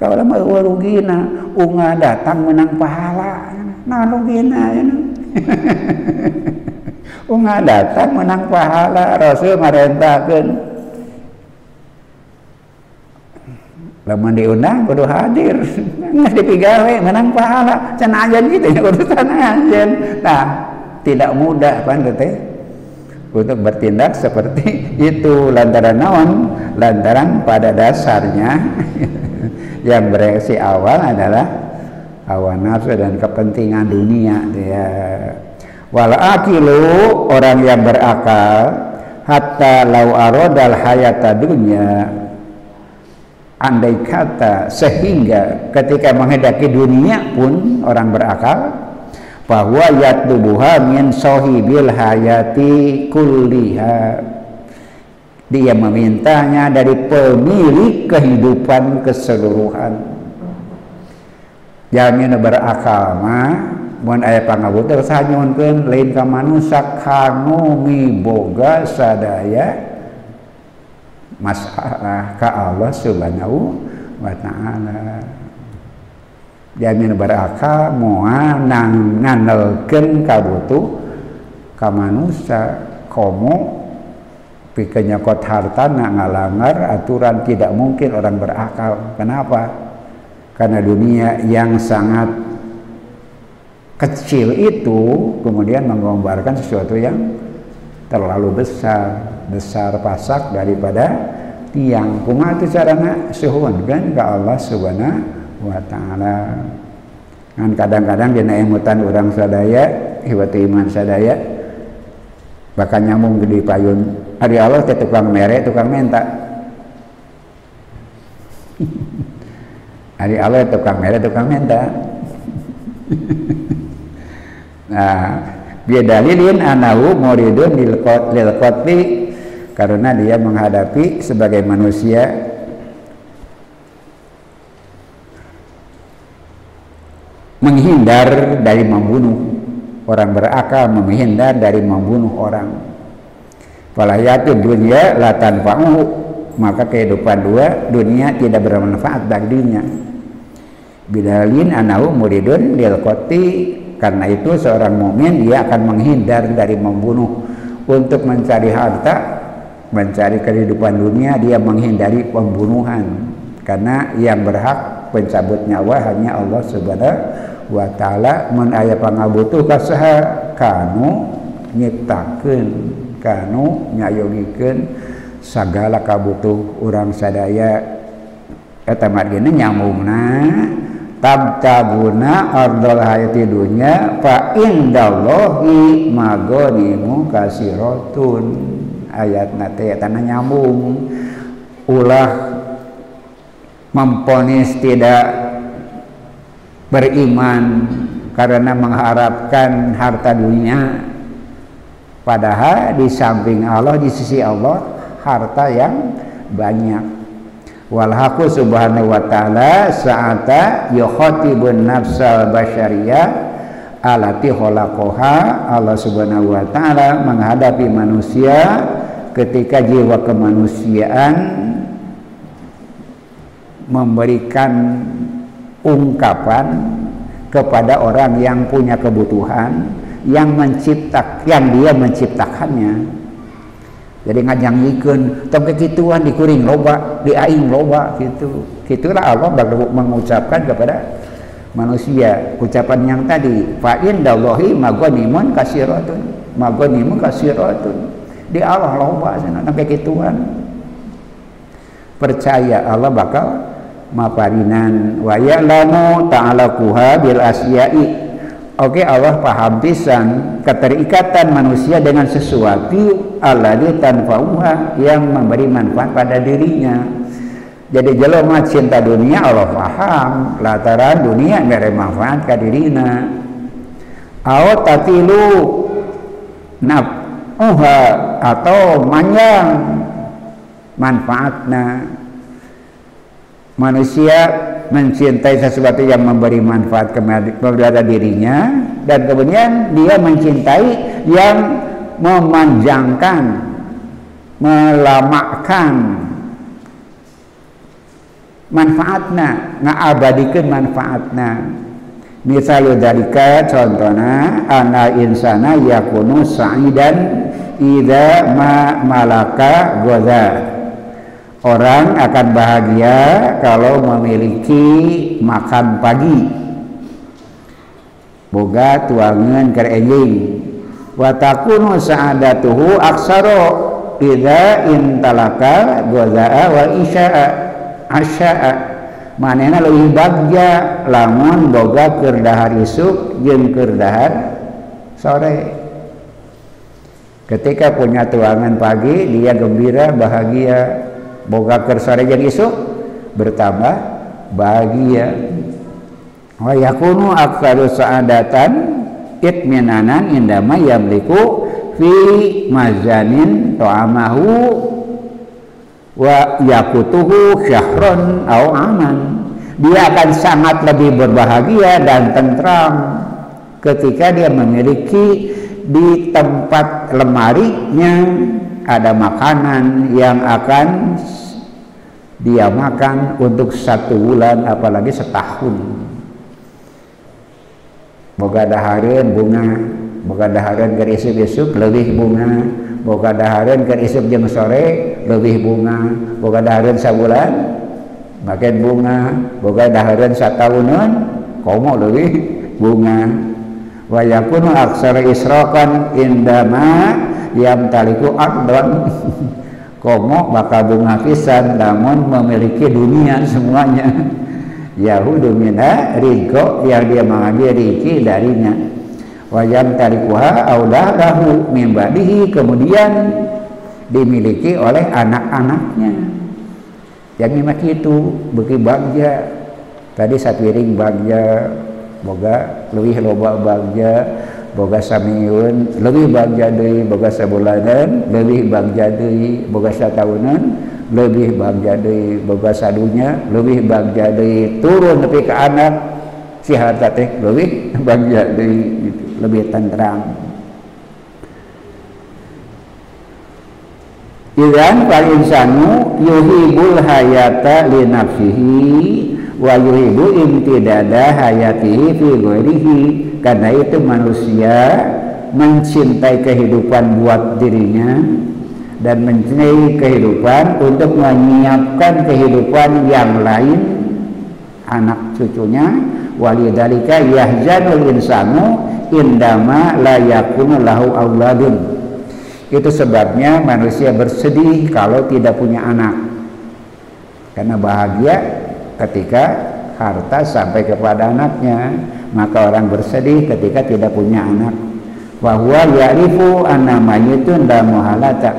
kaula mah rugina unga datang menang pahala naon rugina ya unga datang menang pahala Rasul marentahkeun lamun diundang kudu hadir geus dipigawe menang pahala can ajan kitu nya kudu ajan nah tidak mudah kan teh untuk bertindak seperti itu lantaran naon lantaran pada dasarnya yang bereaksi awal adalah hawa nafsu dan kepentingan dunia dia. Wal aqilu orang yang berakal hatta lau aradal hayata dunya andai kata sehingga ketika menghendaki dunia pun orang berakal bahwa yatlubuha min sahibil hayati kulliha dia memintanya dari pemilik kehidupan keseluruhan. Jamin berakal mah mun aya pangabutuh sanyunkeun lain ka manusia kanu miboga sadaya masalah ka Allah Subhanahu wa taala. Jamin berakal moal ngandelkeun kabutuh ka manusia komo pikeun nyokot harta ngalanggar aturan tidak mungkin orang berakal. Kenapa? Karena dunia yang sangat kecil itu kemudian menggambarkan sesuatu yang terlalu besar pasak daripada tiang. Kumaha teh carana suhunkeun ka Allah Subhanahu wa taala. Kan kadang-kadang dina emutan urang sadaya, hiwati iman sadaya bakal nyambung gede payun. Ari Allah teh tukang mere, tukang menta. Ari Allah tukang mere, tukang menta. Nah, biadalilin anahu muridun lil qatli karena dia menghadapi sebagai manusia menghindar dari membunuh. Orang berakal menghindar dari membunuh orang. Falayatud dunya la tanfa'u, maka kehidupan dunia tidak bermanfaat baginya. Bidalin anahu muridun lil qatli, karena itu seorang mukmin dia akan menghindar dari membunuh. Untuk mencari harta, mencari kehidupan dunia, dia menghindari pembunuhan. Karena yang berhak pencabut nyawa hanya Allah Subhanahu wa taala. Mun aya pangabutuh ka saha kanu nyiptakeun, kanu nyayogikeun sagala kabutuh urang sadaya. Eta margina nyamungna tabtaguna ardal hayati dunya fa indallahi maghanimu kasiratun. Ayatna teh tanah nyambung ulah memponis tidak beriman karena mengharapkan harta dunia, padahal di samping Allah, di sisi Allah harta yang banyak. Walhaku subhanahu wa ta'ala sa'ata yukhatibun nafsal basyariyah alati khalaqaha. Allah subhanahu wa ta'ala menghadapi manusia ketika jiwa kemanusiaan memberikan ungkapan kepada orang yang punya kebutuhan, yang dia menciptakannya. Jadi ngajangikeun tong kekituan dikuring loba, di aing loba gitu. Gitulah Allah mengucapkan kepada manusia ucapan yang tadi, fa indallahi maghanimun kasiratun. Maghanimun kasiratun. Di Allah loba cenah kekituan. Percaya Allah bakal maparinan wa ya'lamu ta'alaquha bil asya'i. Oke, Allah paham pisan keterikatan manusia dengan sesuatu alladzi tanfa'uha, yang memberi manfaat pada dirinya. Jadi jelema cinta dunia Allah paham lantaran dunia mere manfaat ka dirina. Aw tatilu naf'uha, atau manjang manfaatna. Manusia mencintai sesuatu yang memberi manfaat kepada dirinya, dan kemudian dia mencintai yang memanjangkan, melamakan manfaatna, ngabadikeun manfaatna. Misalnya dalika contohna ana insana yakunu sa'idan idza ma malaka goza. Orang akan bahagia kalau memiliki makan pagi, boga tuangan keur enjing. Wa takunu sa'adatuhu aksaro idza intalaka gozaa wa isya'a asya'a. Manehna leuwih bagja lamun boga keur dahar isuk jeung keur dahar sore. Ketika punya tuangan pagi dia gembira bahagia, boga keur sore jeung isuk bertambah bahagia. Wa yakunu aktsaru sa'adatan itminanan indama yamliku fi mazanin ta'amahu wa yakutuhu syahron au aman. Dia akan sangat lebih berbahagia dan tentram ketika dia memiliki di tempat lemarinya ada makanan yang akan dia makan untuk 1 bulan apalagi setahun. Boga dahareun bunga, boga dahareun keur isuk-isuk leuwih bunga, boga dahareun keur isuk jeung sore leuwih bunga, boga dahareun sabulan makin bunga, boga dahareun satahunun komo leuwih bunga. Wa yakunu aksara israqan indama yamtaliku ardon. Komo bakal bunga pisan namun memiliki dunia semuanya. Yahudu minha rizqa yang dia mengambil rezeki darinya. Wa yamtalikuha auladahu min ba'dihi, kemudian dimiliki oleh anak-anaknya. Yang memang itu beuki bagja. Tadi sapiring bagja, boga leuwih loba bagja, boga samiun leuwih bagja deui, boga sabulanan leuwih bagja deui, boga satahunan leuwih bagja deui, boga sadunya leuwih bagja deui, turun nepi ka anak si harta teh leuwih bagja deui gitu, lebih tenteram. Idzan fal insanu yuhibul hayata li nafsihi wa yuhibu imtidada hayatihi fi ghairihi. Karena itu manusia mencintai kehidupan buat dirinya dan mencintai kehidupan untuk menyiapkan kehidupan yang lain, anak cucunya. Walidzalika yahzanul insanu indama la yakunu lahu auladun. Itu sebabnya manusia bersedih kalau tidak punya anak, karena bahagia ketika harta sampai kepada anaknya. Maka orang bersedih ketika tidak punya anak. Wa huwa ya'rifu anna mayyitun la muhalata.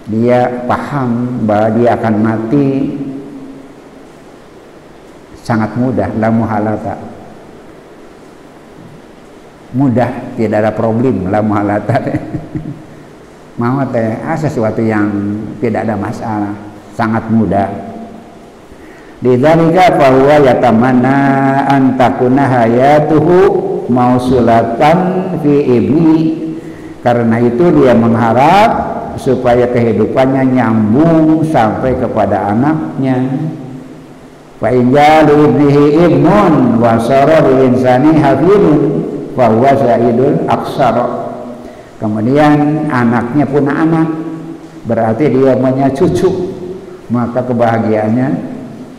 Dia paham bahwa dia akan mati sangat mudah, la muhalata. Mudah, tidak ada problem, la muhalata. Mau teh sesuatu yang tidak ada masalah, sangat mudah. Lidzalika fa huwa yatamanna an takuna hayatuhu mausulatan fi ibni. Karena itu dia mengharap supaya kehidupannya nyambung sampai kepada anaknya. Fa in jalu ibnihi ibnun wa sara lil insani hafidun fa huwa sa'idul aksara. Kemudian anaknya punya anak, berarti dia punya cucu, maka kebahagiaannya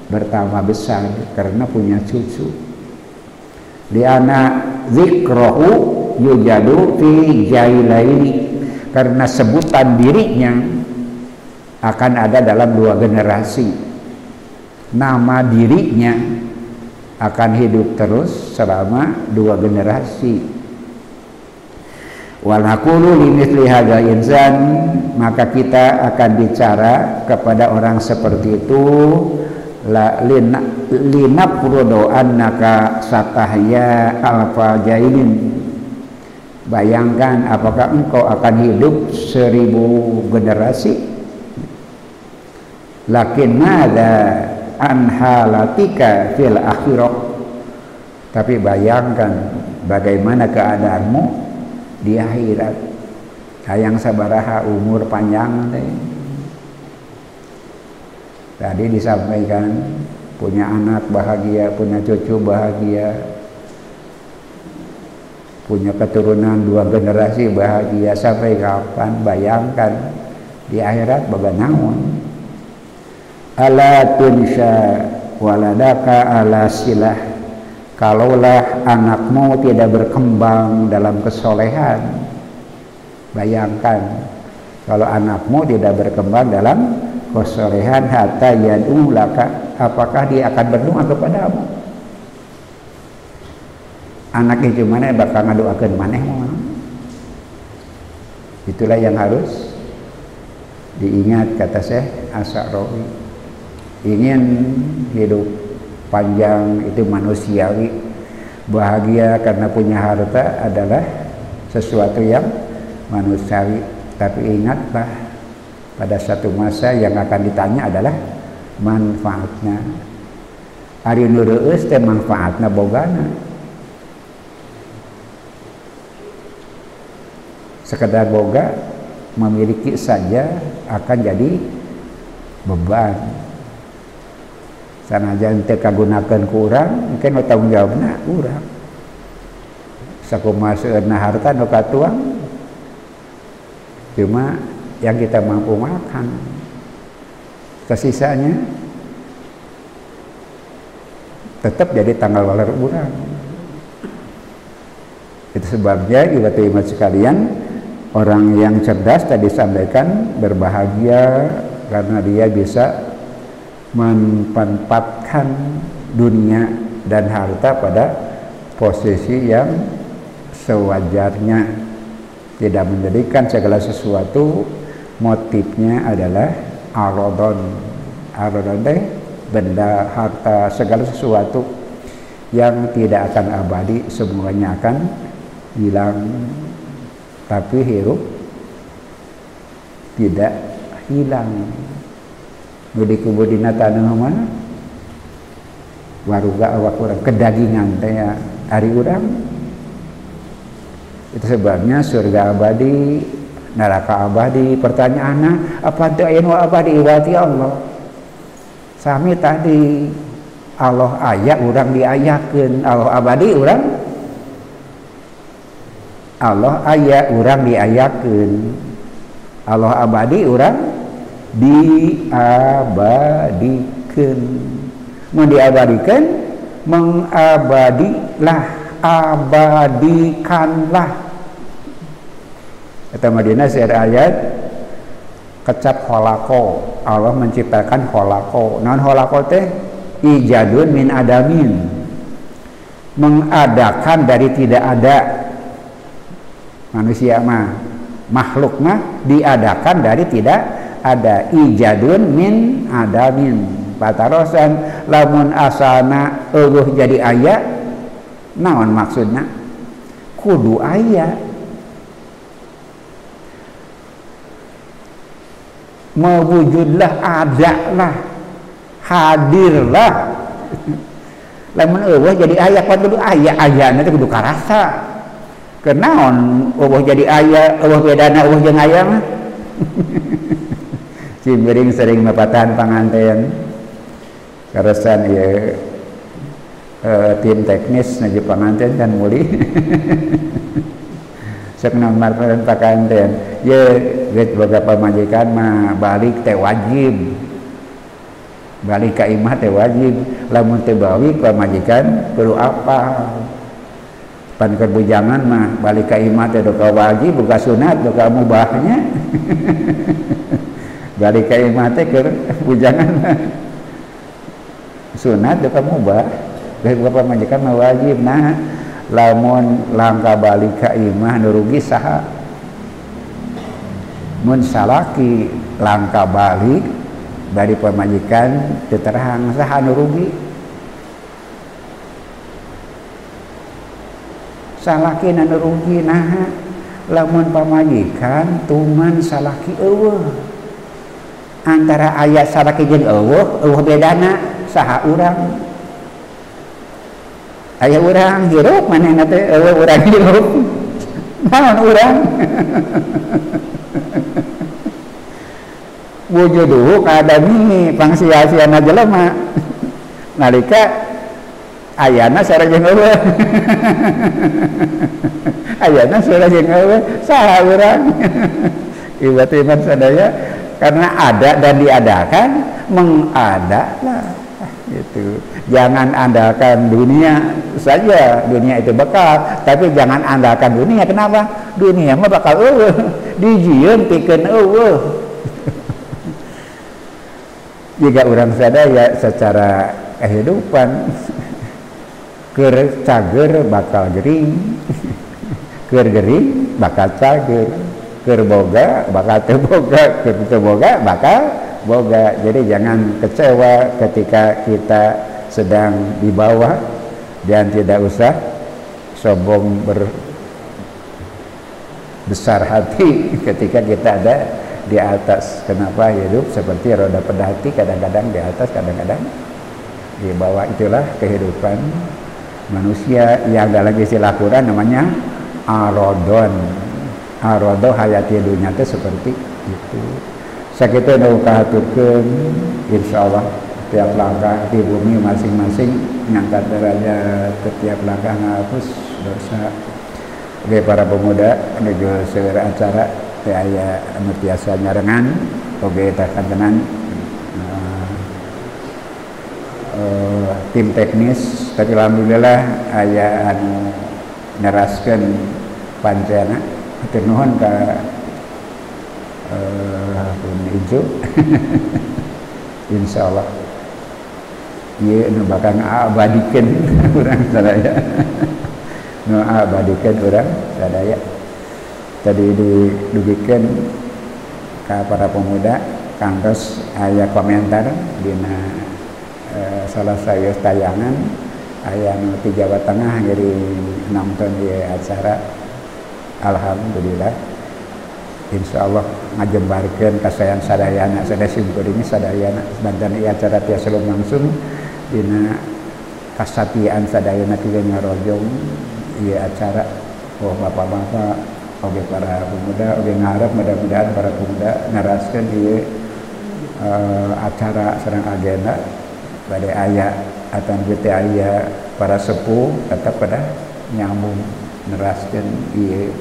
bertambah besar karena punya cucu. Di anak zikrahu yujadu fi jailaini, karena sebutan dirinya akan ada dalam 2 generasi. Nama dirinya akan hidup terus selama 2 generasi. Wal naqulu limithli hadza insan, maka kita akan bicara kepada orang seperti itu, la linaprudo annaka satahya alfa jailin. Bayangkan apakah engkau akan hidup 1000 generasi. Lakin madza an halatika fil akhirah. Tapi bayangkan bagaimana keadaanmu di akhirat. hayang sabaraha umur panjang teh. Tadi disampaikan punya anak bahagia, punya cucu bahagia, punya keturunan 2 generasi bahagia, sampai kapan? Bayangkan di akhirat baganaon. Ala tunsya waladaka ala silah. Kalaulah anakmu tidak berkembang dalam kesolehan, bayangkan kalau anakmu tidak berkembang dalam kesolehan, hatta yad'u laka, apakah dia akan berdoa kepadamu? Anaknya gimana bakal ngadoakeun maneh moal. Itulah yang harus diingat, kata Syekh Asy'arawi. Ingin hidup panjang itu manusiawi, bahagia karena punya harta adalah sesuatu yang manusiawi, tapi ingatlah pada satu masa yang akan ditanya adalah manfaatnya. Ari nu reueus teh manfaatna bogana. Sekedar boga memiliki saja akan jadi beban. Sanajan teu kagunakeun ku urang, engke tanggung jawabna urang. Sakumaha seueurna harta nu katuang, cuma yang kita mampu makan. Kesisanya tetap jadi tanggal waler urang. Itu sebabnya ibu-ibu sekalian, orang yang cerdas tadi sampaikan berbahagia karena dia bisa menempatkan dunia dan harta pada posisi yang sewajarnya, tidak menjadikan segala sesuatu motifnya adalah arodon teh benda, harta, segala sesuatu yang tidak akan abadi, semuanya akan hilang. Tapi hirup tidak hilang. Nu dikubur dina taneuh mana? Waruga awak urang kedagingan teh ari urang. Itu sebabnya surga abadi, neraka abadi. Pertanyaanna, apa teu aya nu abadi iwati Allah? Sami tadi Allah aya urang diayakeun, Allah abadi urang. Allah aya urang diayakeun, Allah abadi urang diabadikeun. Mun diabadikeun, mengabadilah, abadikanlah. Eta madina seueur ayat kecap kholaqo, Allah menciptakan kholaqo. Naon kholaqo teh? Ijadun min adamin, mengadakan dari tidak ada. Manusia mah, makhluk mah diadakan dari tidak ada. Ijadun min adamin. Patarosan lamun asana eueuh jadi aya, naon maksudna? Kudu aya. Mewujudlah, adalah, hadirlah. Lamun eueuh jadi aya, kudu aya, ayana teh kudu karasa. Kenaon eueuh jadi aya, eueuh bedana eueuh jeung aya mah. Cimring sering mapatahan panganten. Karesan ieu tim teknis na panganten kan muli. Sok namarparan pakanten. Ye geus boga pamajikan mah balik teh wajib. Balik ka imah teh wajib. Lamun teu balik pamajikan perlu apa? Pan kebujangan mah balik ka imah teh doka wajib, buka sunat, doka mubahnya. Balik ka imah teh keur bujangan mah sunat, doka mubah. Geus buka pamajikan mah wajib. Nah, lamun langkah balik ka imah nu rugi saha? Mun salaki langkah balik dari pamajikan teu terang, saha nu rugi? Salaki na rugi naha? Lamun pamajikan tuman salaki eueuh. Antara aya salaki jeung eueuh bedana saha urang? Aya urang hirup manehna teh eueuh urang hirup. naon urang wujuduhu kadami pangsia-siana jelema nalika ayana sareng eueuh ayana sareng eueuh saha urang iman sadaya karena ada dan diadakan mengada lah gitu. Jangan andalkan dunia saja, dunia itu bekal, tapi jangan andalkan dunia. Kenapa? Dunia mah bakal dijieun pikeun jika orang sadaya secara kehidupan keur cager bakal gering keur gering bakal cager keur boga bakal teu boga keur teu boga bakal boga. Jadi jangan kecewa ketika kita sedang di bawah dan tidak usah sombong berbesar hati ketika kita ada di atas. Kenapa hidup seperti roda pedati, kadang-kadang di atas, kadang-kadang di bawah. Itulah kehidupan manusia yang dalam istilah Quran namanya arodon. Arodo hayati dunia itu seperti itu. Sakitu nu kahaturkeun insyaallah tiap langkah di bumi masing-masing ngangkat derajat setiap langkah ngapus dosa. Oke para pemuda menuju segera acara teh aya anu tiasa nyarengan oge takantenan tim teknis, tapi alhamdulillah aya anu neraskeun pancena. Hatur nuhun ka Bun Ijo insyaallah ieu nu bakal ngabadikeun urang sadaya nu abadikeun urang sadaya. Tadi didugikeun ka para pemuda kantos aya komentar dina salah saeus tayangan aya nu ti Jawa Tengah jadi nonton di acara. Alhamdulillah insyaallah ngajembarkeun kasayan sadayana sadesim kuring sadayana banten ieu acara tiasa langsung dina kasatian sadayana teh ngarojong ieu acara. Oh bapak-bapak oge para pemuda oge ngarep mudah-mudahan para pemuda naraskeun ieu acara sareng agenda bade aya atan teh aya para sepuh tetap pada nyambung neraskeun ieu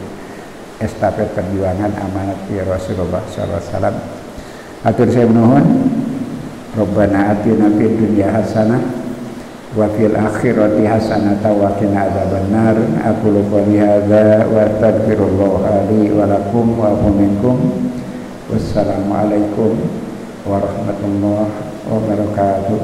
estafet perjuangan amanat ya Rasulullah sallallahu alaihi wasallam. Atur saya nuhun. Rabbana atina fid dunya hasanah wa fil akhirati hasanah wa qina adzabannar. Aqulu qouli hadza wa astaghfirullah li wa lakum wa minkum. Wassalamu alaikum warahmatullahi wabarakatuh.